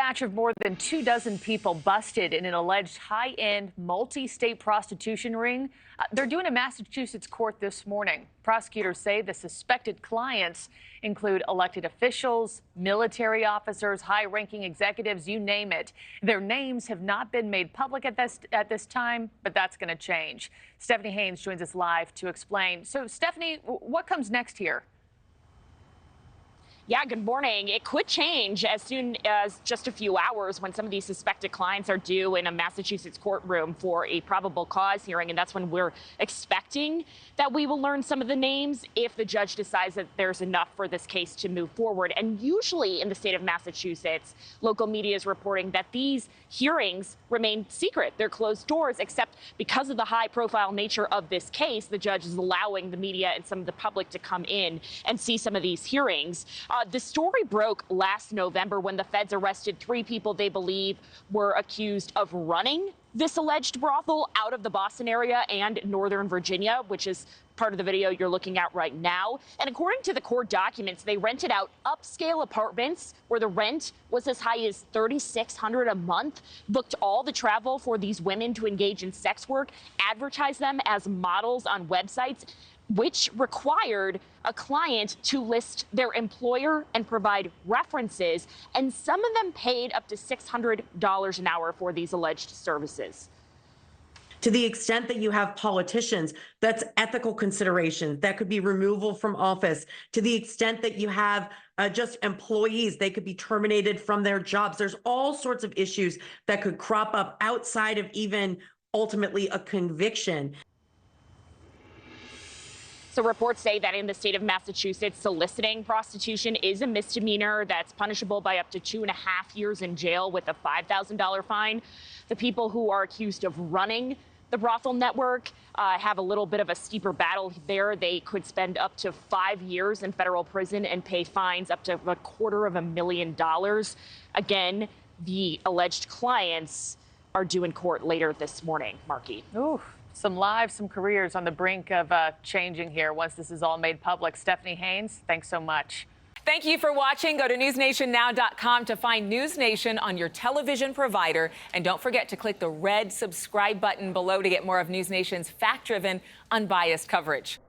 batch of more than 24 people busted in an alleged high-end multi-state prostitution ring. They're due in a Massachusetts court this morning. Prosecutors say the suspected clients include elected officials, military officers, high-ranking executives, you name it. Their names have not been made public at this time, but that's going to change. Stephanie Haynes joins us live to explain. So, Stephanie, what comes next here? Yeah, good morning. It could change as soon as just a few hours when some of these suspected clients are due in a Massachusetts courtroom for a probable cause hearing. And that's when we're expecting that we will learn some of the names if the judge decides that there's enough for this case to move forward. And usually in the state of Massachusetts, local media is reporting that these hearings remain secret. They're closed doors, except because of the high profile nature of this case, the judge is allowing the media and some of the public to come in and see some of these hearings. The story broke last November when the feds arrested 3 people they believe were accused of running this alleged brothel out of the Boston area and Northern Virginia, which is part of the video you're looking at right now. And according to the court documents, they rented out upscale apartments where the rent was as high as $3,600 a month, booked all the travel for these women to engage in sex work, advertised them as models on websites, which required a client to list their employer and provide references. And some of them paid up to $600 an hour for these alleged services. To the extent that you have politicians, that's ethical considerations. That could be removal from office. To the extent that you have just employees, they could be terminated from their jobs. There's all sorts of issues that could crop up outside of even ultimately a conviction. So reports say that in the state of Massachusetts, soliciting prostitution is a misdemeanor that's punishable by up to 2.5 years in jail with a $5,000 fine. The people who are accused of running the brothel network have a little bit of a steeper battle there. They could spend up to 5 years in federal prison and pay fines up to $250,000. Again, the alleged clients are due in court later this morning. Markie. Ooh. Some lives, some careers on the brink of changing here once this is all made public. Stephanie Haynes, thanks so much. Thank you for watching. Go to newsnationnow.com to find NewsNation on your television provider. And don't forget to click the red subscribe button below to get more of NewsNation's fact-driven, unbiased coverage.